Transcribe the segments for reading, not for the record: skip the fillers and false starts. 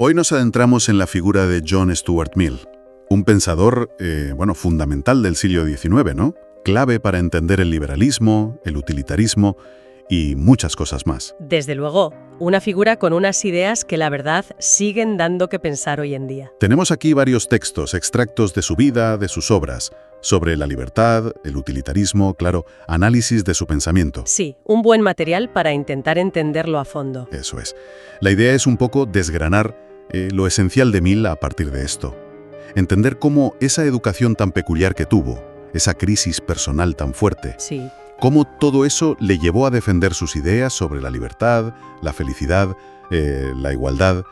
Hoy nos adentramos en la figura de John Stuart Mill, un pensador, fundamental del siglo XIX, ¿no? Clave para entender el liberalismo, el utilitarismo y muchas cosas más. Desde luego, una figura con unas ideas que la verdad siguen dando que pensar hoy en día. Tenemos aquí varios textos, extractos de su vida, de sus obras, sobre la libertad, el utilitarismo, claro, análisis de su pensamiento. Sí, un buen material para intentar entenderlo a fondo. Eso es. La idea es un poco desgranar lo esencial de Mill a partir de esto. Entender cómo esa educación tan peculiar que tuvo, esa crisis personal tan fuerte, Sí. cómo todo eso le llevó a defender sus ideas sobre la libertad, la felicidad, la igualdad.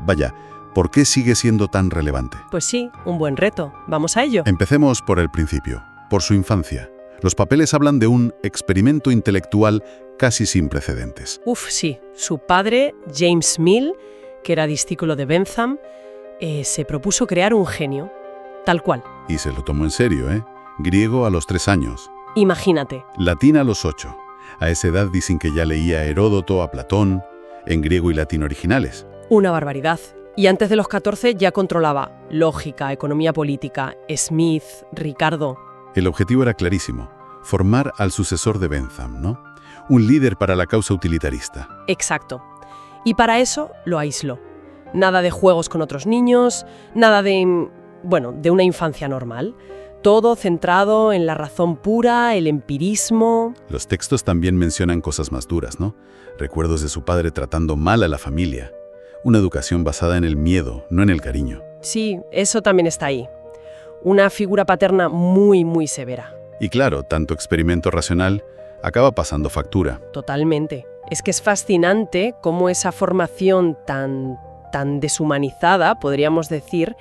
Vaya, ¿por qué sigue siendo tan relevante? Pues sí, un buen reto. Vamos a ello. Empecemos por el principio, por su infancia. Los papeles hablan de un experimento intelectual casi sin precedentes. Sí. Su padre, James Mill, que era discípulo de Bentham, se propuso crear un genio, tal cual. Y se lo tomó en serio, ¿eh? Griego a los 3 años. Imagínate. Latín a los 8. A esa edad dicen que ya leía a Heródoto, a Platón, en griego y latín originales. Una barbaridad. Y antes de los 14 ya controlaba lógica, economía política, Smith, Ricardo. El objetivo era clarísimo, formar al sucesor de Bentham, ¿no? Un líder para la causa utilitarista. Exacto. Y para eso lo aisló. Nada de juegos con otros niños, nada de una infancia normal. Todo centrado en la razón pura, el empirismo. Los textos también mencionan cosas más duras, ¿no? Recuerdos de su padre tratando mal a la familia. Una educación basada en el miedo, no en el cariño. Sí, eso también está ahí. Una figura paterna muy, muy severa. Y claro, tanto experimento racional acaba pasando factura. Totalmente. Es que es fascinante cómo esa formación tan deshumanizada, podríamos decir,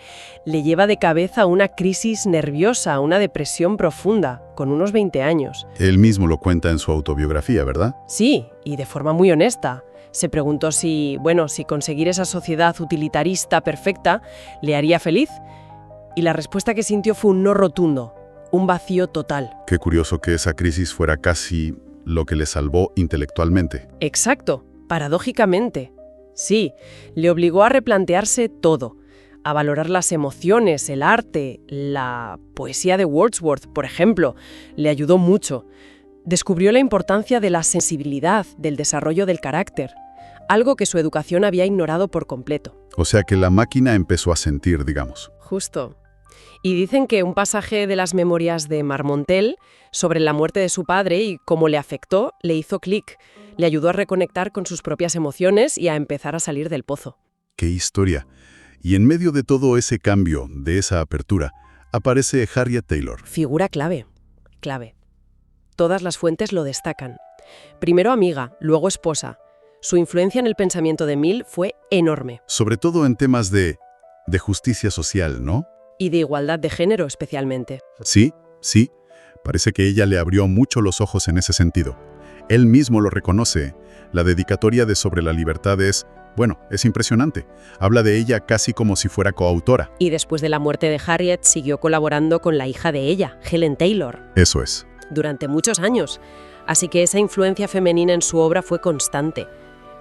le lleva de cabeza a una crisis nerviosa, a una depresión profunda, con unos 20 años. Él mismo lo cuenta en su autobiografía, ¿verdad? Sí, y de forma muy honesta. Se preguntó si conseguir esa sociedad utilitarista perfecta le haría feliz. Y la respuesta que sintió fue un no rotundo, un vacío total. Qué curioso que esa crisis fuera casi lo que le salvó intelectualmente. Exacto, paradójicamente. Sí, le obligó a replantearse todo, a valorar las emociones, el arte, la poesía de Wordsworth, por ejemplo. Le ayudó mucho. Descubrió la importancia de la sensibilidad, del desarrollo del carácter, algo que su educación había ignorado por completo. O sea que la máquina empezó a sentir, digamos. Justo. Y dicen que un pasaje de las memorias de Marmontel sobre la muerte de su padre y cómo le afectó, le hizo clic. Le ayudó a reconectar con sus propias emociones y a empezar a salir del pozo. ¡Qué historia! Y en medio de todo ese cambio, de esa apertura, aparece Harriet Taylor. Figura clave. Todas las fuentes lo destacan. Primero amiga, luego esposa. Su influencia en el pensamiento de Mill fue enorme. Sobre todo en temas de justicia social, ¿no? Y de igualdad de género especialmente. Sí. Parece que ella le abrió mucho los ojos en ese sentido. Él mismo lo reconoce. La dedicatoria de Sobre la libertad es impresionante. Habla de ella casi como si fuera coautora. Y después de la muerte de Harriet, siguió colaborando con la hija de ella, Helen Taylor. Eso es. Durante muchos años. Así que esa influencia femenina en su obra fue constante.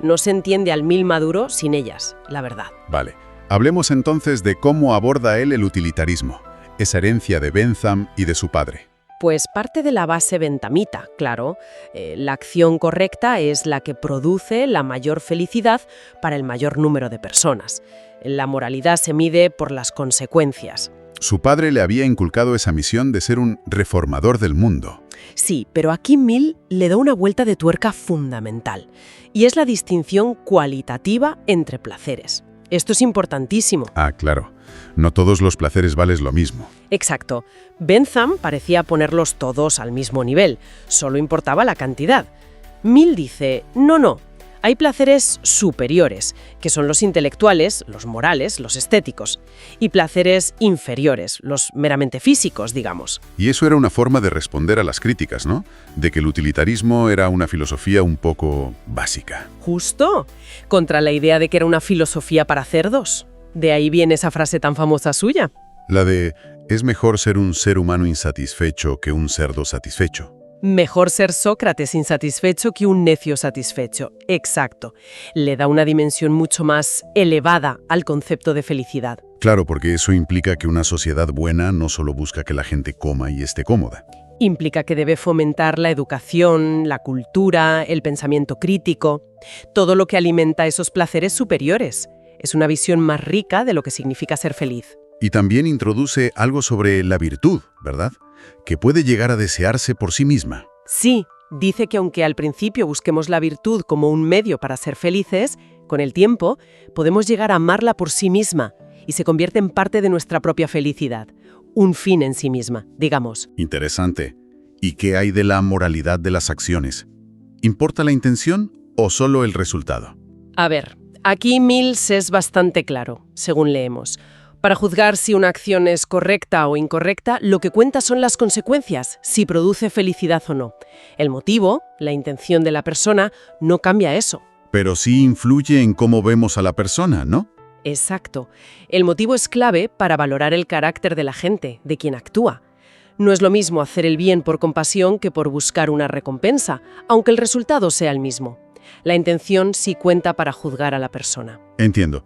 No se entiende al Mill maduro sin ellas, la verdad. Vale. Hablemos entonces de cómo aborda él el utilitarismo, esa herencia de Bentham y de su padre. Pues parte de la base benthamita, claro. La acción correcta es la que produce la mayor felicidad para el mayor número de personas. La moralidad se mide por las consecuencias. Su padre le había inculcado esa misión de ser un reformador del mundo. Sí, pero aquí Mill le da una vuelta de tuerca fundamental, y es la distinción cualitativa entre placeres. Esto es importantísimo. Ah, claro. No todos los placeres valen lo mismo. Exacto. Bentham parecía ponerlos todos al mismo nivel, solo importaba la cantidad. Mill dice, no, hay placeres superiores, que son los intelectuales, los morales, los estéticos, y placeres inferiores, los meramente físicos, digamos. Y eso era una forma de responder a las críticas, ¿no? De que el utilitarismo era una filosofía un poco básica. Justo, contra la idea de que era una filosofía para cerdos. De ahí viene esa frase tan famosa suya. La de, es mejor ser un ser humano insatisfecho que un cerdo satisfecho. Mejor ser Sócrates insatisfecho que un necio satisfecho. Exacto. Le da una dimensión mucho más elevada al concepto de felicidad. Claro, porque eso implica que una sociedad buena no solo busca que la gente coma y esté cómoda. Implica que debe fomentar la educación, la cultura, el pensamiento crítico, todo lo que alimenta esos placeres superiores. Es una visión más rica de lo que significa ser feliz. Y también introduce algo sobre la virtud, ¿verdad? Que puede llegar a desearse por sí misma. Sí, dice que aunque al principio busquemos la virtud como un medio para ser felices, con el tiempo podemos llegar a amarla por sí misma y se convierte en parte de nuestra propia felicidad, un fin en sí misma, digamos. Interesante. ¿Y qué hay de la moralidad de las acciones? ¿Importa la intención o solo el resultado? A ver, aquí Mills es bastante claro, según leemos. Para juzgar si una acción es correcta o incorrecta, lo que cuenta son las consecuencias, si produce felicidad o no. El motivo, la intención de la persona, no cambia eso. Pero sí influye en cómo vemos a la persona, ¿no? Exacto. El motivo es clave para valorar el carácter de la gente, de quien actúa. No es lo mismo hacer el bien por compasión que por buscar una recompensa, aunque el resultado sea el mismo. La intención sí cuenta para juzgar a la persona. Entiendo.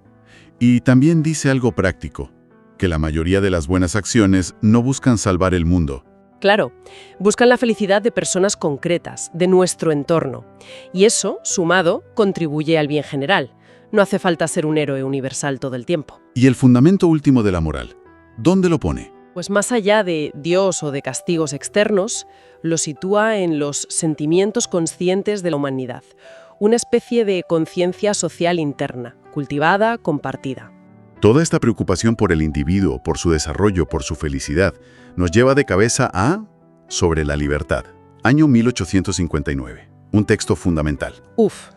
Y también dice algo práctico, que la mayoría de las buenas acciones no buscan salvar el mundo. Claro, buscan la felicidad de personas concretas, de nuestro entorno. Y eso, sumado, contribuye al bien general. No hace falta ser un héroe universal todo el tiempo. ¿Y el fundamento último de la moral? ¿Dónde lo pone? Pues más allá de Dios o de castigos externos, lo sitúa en los sentimientos conscientes de la humanidad. Una especie de conciencia social interna, cultivada, compartida. Toda esta preocupación por el individuo, por su desarrollo, por su felicidad, nos lleva de cabeza a Sobre la libertad, año 1859. Un texto fundamental.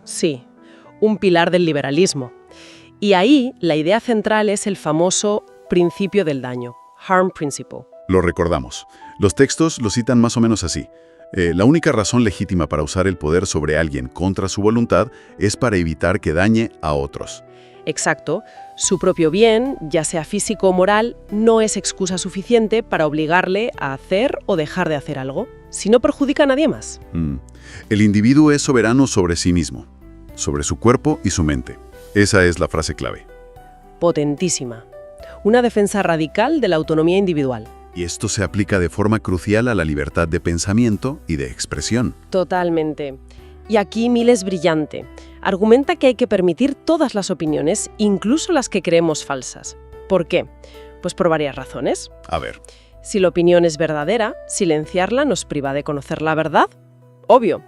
Sí, un pilar del liberalismo. Y ahí la idea central es el famoso principio del daño, harm principle. Lo recordamos. Los textos lo citan más o menos así. La única razón legítima para usar el poder sobre alguien contra su voluntad es para evitar que dañe a otros. Exacto. Su propio bien, ya sea físico o moral, no es excusa suficiente para obligarle a hacer o dejar de hacer algo, si no perjudica a nadie más. El individuo es soberano sobre sí mismo, sobre su cuerpo y su mente. Esa es la frase clave. Potentísima. Una defensa radical de la autonomía individual. Y esto se aplica de forma crucial a la libertad de pensamiento y de expresión. Totalmente. Y aquí Mill es brillante. Argumenta que hay que permitir todas las opiniones, incluso las que creemos falsas. ¿Por qué? Pues por varias razones. A ver. Si la opinión es verdadera, silenciarla nos priva de conocer la verdad. Obvio.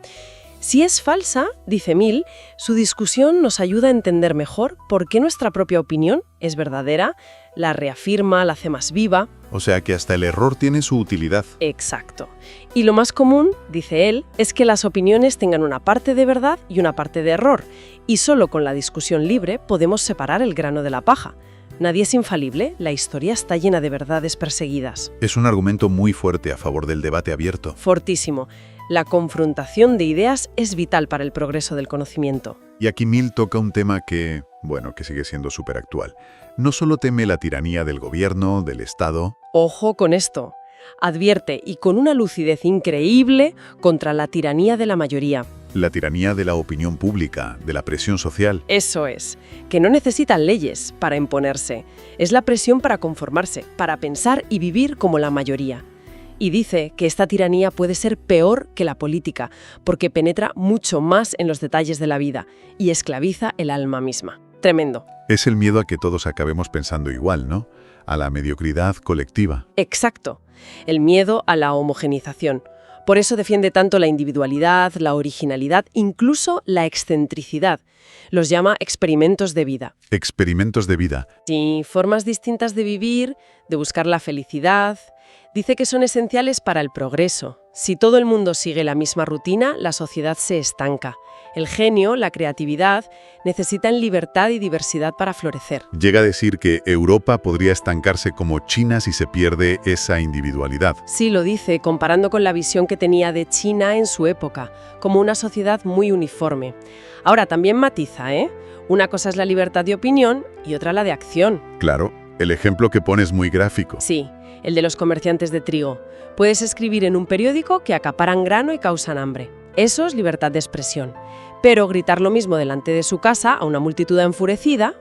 Si es falsa, dice Mill, su discusión nos ayuda a entender mejor por qué nuestra propia opinión es verdadera, la reafirma, la hace más viva. O sea que hasta el error tiene su utilidad. Exacto. Y lo más común, dice él, es que las opiniones tengan una parte de verdad y una parte de error, y solo con la discusión libre podemos separar el grano de la paja. Nadie es infalible, la historia está llena de verdades perseguidas. Es un argumento muy fuerte a favor del debate abierto. Fortísimo. La confrontación de ideas es vital para el progreso del conocimiento. Y aquí Mill toca un tema que sigue siendo súper actual. No solo teme la tiranía del gobierno, del Estado. Ojo con esto. Advierte, y con una lucidez increíble, contra la tiranía de la mayoría. La tiranía de la opinión pública, de la presión social. Eso es, que no necesitan leyes para imponerse. Es la presión para conformarse, para pensar y vivir como la mayoría. Y dice que esta tiranía puede ser peor que la política, porque penetra mucho más en los detalles de la vida y esclaviza el alma misma. Tremendo. Es el miedo a que todos acabemos pensando igual, ¿no? A la mediocridad colectiva. Exacto. El miedo a la homogenización. Por eso defiende tanto la individualidad, la originalidad, incluso la excentricidad. Los llama experimentos de vida. Experimentos de vida. Sí, formas distintas de vivir, de buscar la felicidad. Dice que son esenciales para el progreso. Si todo el mundo sigue la misma rutina, la sociedad se estanca. El genio, la creatividad, necesitan libertad y diversidad para florecer. Llega a decir que Europa podría estancarse como China si se pierde esa individualidad. Sí, lo dice, comparando con la visión que tenía de China en su época, como una sociedad muy uniforme. Ahora, también matiza, ¿eh? Una cosa es la libertad de opinión y otra la de acción. Claro. El ejemplo que pones es muy gráfico. Sí, el de los comerciantes de trigo. Puedes escribir en un periódico que acaparan grano y causan hambre. Eso es libertad de expresión. Pero gritar lo mismo delante de su casa a una multitud enfurecida...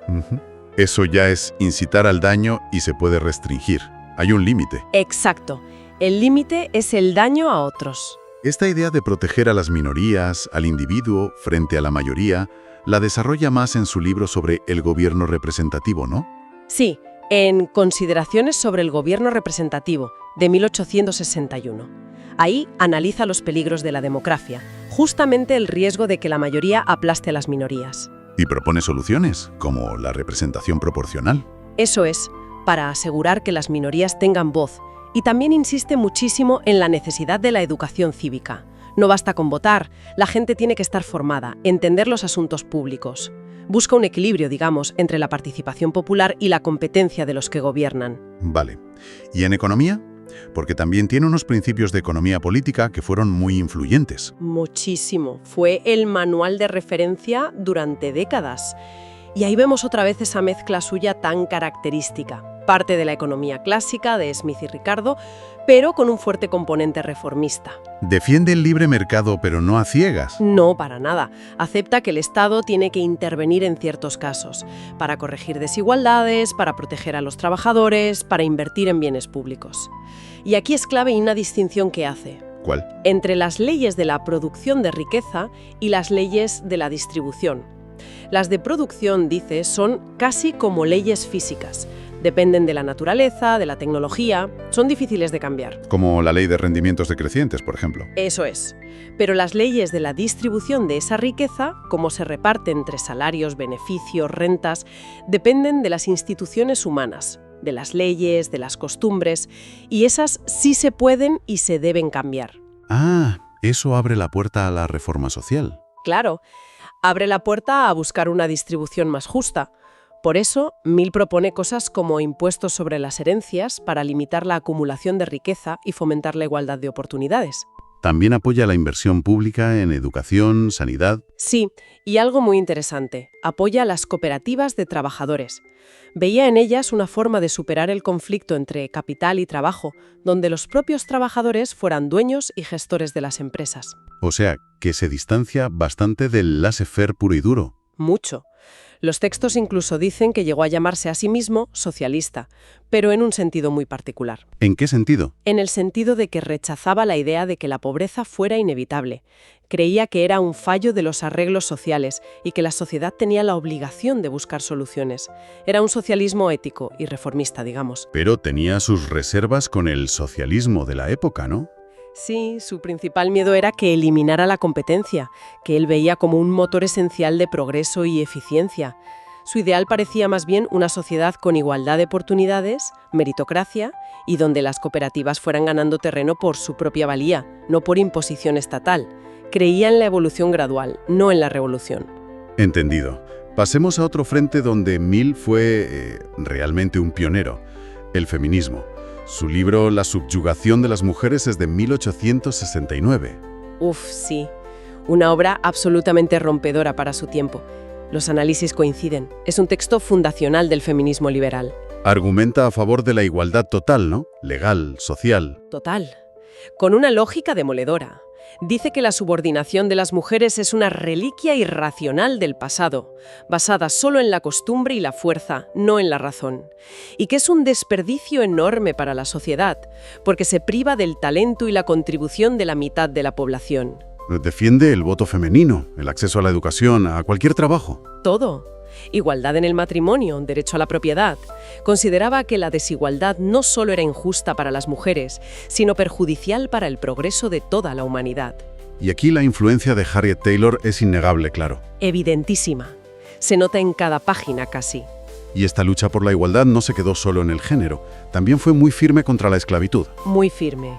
Eso ya es incitar al daño y se puede restringir. Hay un límite. Exacto. El límite es el daño a otros. Esta idea de proteger a las minorías, al individuo, frente a la mayoría, la desarrolla más en su libro sobre el gobierno representativo, ¿no? Sí, en Consideraciones sobre el gobierno representativo, de 1861. Ahí analiza los peligros de la democracia, justamente el riesgo de que la mayoría aplaste a las minorías. Y propone soluciones, como la representación proporcional. Eso es, para asegurar que las minorías tengan voz. Y también insiste muchísimo en la necesidad de la educación cívica. No basta con votar, la gente tiene que estar formada, entender los asuntos públicos. Busca un equilibrio, digamos, entre la participación popular y la competencia de los que gobiernan. Vale. ¿Y en economía? Porque también tiene unos principios de economía política que fueron muy influyentes. Muchísimo. Fue el manual de referencia durante décadas. Y ahí vemos otra vez esa mezcla suya tan característica. Parte de la economía clásica de Smith y Ricardo, pero con un fuerte componente reformista. Defiende el libre mercado, pero no a ciegas. No, para nada. Acepta que el Estado tiene que intervenir en ciertos casos, para corregir desigualdades, para proteger a los trabajadores, para invertir en bienes públicos. Y aquí es clave una distinción que hace. ¿Cuál? Entre las leyes de la producción de riqueza y las leyes de la distribución. Las de producción, dice, son casi como leyes físicas. Dependen de la naturaleza, de la tecnología, son difíciles de cambiar. Como la ley de rendimientos decrecientes, por ejemplo. Eso es. Pero las leyes de la distribución de esa riqueza, cómo se reparte entre salarios, beneficios, rentas, dependen de las instituciones humanas, de las leyes, de las costumbres, y esas sí se pueden y se deben cambiar. Ah, eso abre la puerta a la reforma social. Claro, abre la puerta a buscar una distribución más justa. Por eso, Mill propone cosas como impuestos sobre las herencias para limitar la acumulación de riqueza y fomentar la igualdad de oportunidades. También apoya la inversión pública en educación, sanidad. Sí, y algo muy interesante, apoya las cooperativas de trabajadores. Veía en ellas una forma de superar el conflicto entre capital y trabajo, donde los propios trabajadores fueran dueños y gestores de las empresas. O sea, que se distancia bastante del laissez-faire puro y duro. Mucho. Los textos incluso dicen que llegó a llamarse a sí mismo socialista, pero en un sentido muy particular. ¿En qué sentido? En el sentido de que rechazaba la idea de que la pobreza fuera inevitable. Creía que era un fallo de los arreglos sociales y que la sociedad tenía la obligación de buscar soluciones. Era un socialismo ético y reformista, digamos. Pero tenía sus reservas con el socialismo de la época, ¿no? Sí, su principal miedo era que eliminara la competencia, que él veía como un motor esencial de progreso y eficiencia. Su ideal parecía más bien una sociedad con igualdad de oportunidades, meritocracia, y donde las cooperativas fueran ganando terreno por su propia valía, no por imposición estatal. Creía en la evolución gradual, no en la revolución. Entendido. Pasemos a otro frente donde Mill fue realmente un pionero, el feminismo. Su libro La subyugación de las mujeres es de 1869. Uf, sí. Una obra absolutamente rompedora para su tiempo. Los análisis coinciden. Es un texto fundacional del feminismo liberal. Argumenta a favor de la igualdad total, ¿no? Legal, social. Total. Con una lógica demoledora. Dice que la subordinación de las mujeres es una reliquia irracional del pasado, basada solo en la costumbre y la fuerza, no en la razón. Y que es un desperdicio enorme para la sociedad, porque se priva del talento y la contribución de la mitad de la población. Defiende el voto femenino, el acceso a la educación, a cualquier trabajo. Todo. Igualdad en el matrimonio, derecho a la propiedad. Consideraba que la desigualdad no solo era injusta para las mujeres, sino perjudicial para el progreso de toda la humanidad. Y aquí la influencia de Harriet Taylor es innegable, claro. Evidentísima. Se nota en cada página casi. Y esta lucha por la igualdad no se quedó solo en el género, también fue muy firme contra la esclavitud. Muy firme.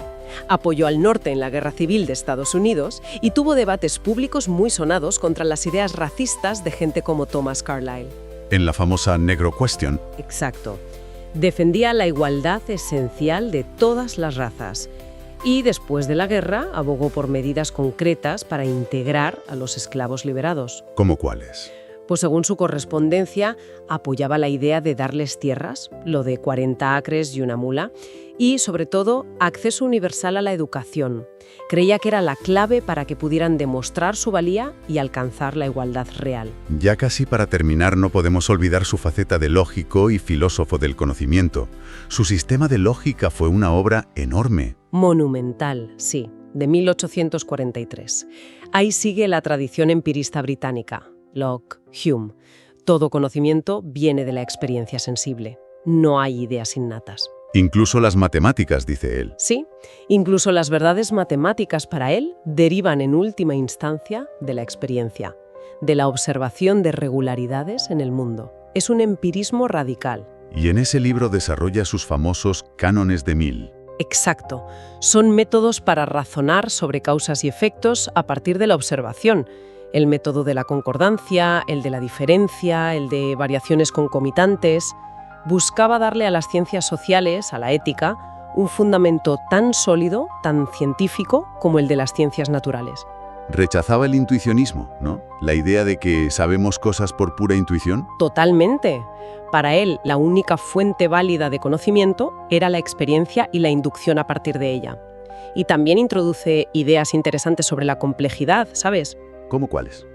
Apoyó al norte en la Guerra Civil de Estados Unidos y tuvo debates públicos muy sonados contra las ideas racistas de gente como Thomas Carlyle. En la famosa Negro Question. Exacto. Defendía la igualdad esencial de todas las razas. Y después de la guerra abogó por medidas concretas para integrar a los esclavos liberados. ¿Cómo cuáles? Pues según su correspondencia, apoyaba la idea de darles tierras, lo de 40 acres y una mula, y, sobre todo, acceso universal a la educación. Creía que era la clave para que pudieran demostrar su valía y alcanzar la igualdad real. Ya casi para terminar, no podemos olvidar su faceta de lógico y filósofo del conocimiento. Su sistema de lógica fue una obra enorme. Monumental, sí, de 1843. Ahí sigue la tradición empirista británica. Locke, Hume. Todo conocimiento viene de la experiencia sensible. No hay ideas innatas. Incluso las matemáticas, dice él. Sí, incluso las verdades matemáticas para él derivan en última instancia de la experiencia, de la observación de regularidades en el mundo. Es un empirismo radical. Y en ese libro desarrolla sus famosos cánones de Mill. Exacto. Son métodos para razonar sobre causas y efectos a partir de la observación. El método de la concordancia, el de la diferencia, el de variaciones concomitantes. Buscaba darle a las ciencias sociales, a la ética, un fundamento tan sólido, tan científico, como el de las ciencias naturales. Rechazaba el intuicionismo, ¿no? La idea de que sabemos cosas por pura intuición. Totalmente. Para él, la única fuente válida de conocimiento era la experiencia y la inducción a partir de ella. Y también introduce ideas interesantes sobre la complejidad, ¿sabes? ¿Cómo cuáles?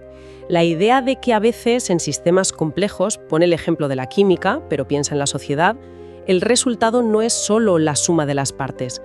La idea de que a veces en sistemas complejos, pone el ejemplo de la química, pero piensa en la sociedad, el resultado no es solo la suma de las partes.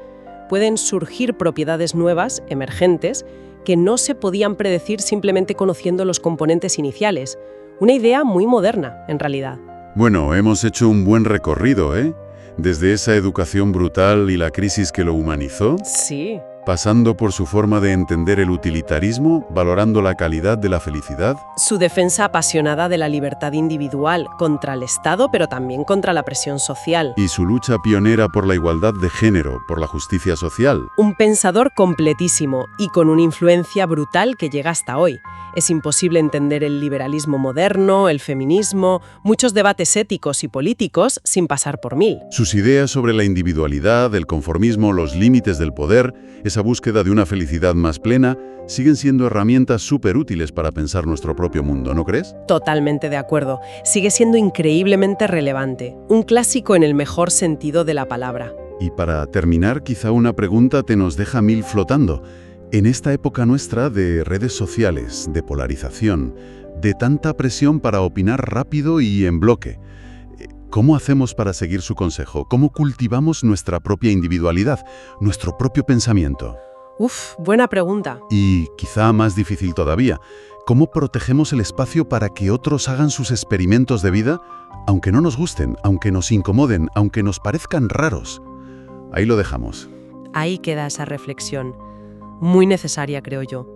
Pueden surgir propiedades nuevas, emergentes, que no se podían predecir simplemente conociendo los componentes iniciales. Una idea muy moderna, en realidad. Bueno, hemos hecho un buen recorrido, ¿eh? Desde esa educación brutal y la crisis que lo humanizó, Sí. pasando por su forma de entender el utilitarismo, valorando la calidad de la felicidad. Su defensa apasionada de la libertad individual contra el Estado, pero también contra la presión social. Y su lucha pionera por la igualdad de género, por la justicia social. Un pensador completísimo y con una influencia brutal que llega hasta hoy. Es imposible entender el liberalismo moderno, el feminismo, muchos debates éticos y políticos sin pasar por Mill. Sus ideas sobre la individualidad, el conformismo, los límites del poder, esa búsqueda de una felicidad más plena, siguen siendo herramientas súper útiles para pensar nuestro propio mundo, ¿no crees? Totalmente de acuerdo. Sigue siendo increíblemente relevante. Un clásico en el mejor sentido de la palabra. Y para terminar, quizá una pregunta te nos deja Mill flotando. En esta época nuestra de redes sociales, de polarización, de tanta presión para opinar rápido y en bloque, ¿cómo hacemos para seguir su consejo? ¿Cómo cultivamos nuestra propia individualidad, nuestro propio pensamiento? Buena pregunta. Y quizá más difícil todavía, ¿cómo protegemos el espacio para que otros hagan sus experimentos de vida, aunque no nos gusten, aunque nos incomoden, aunque nos parezcan raros? Ahí lo dejamos. Ahí queda esa reflexión. Muy necesaria, creo yo.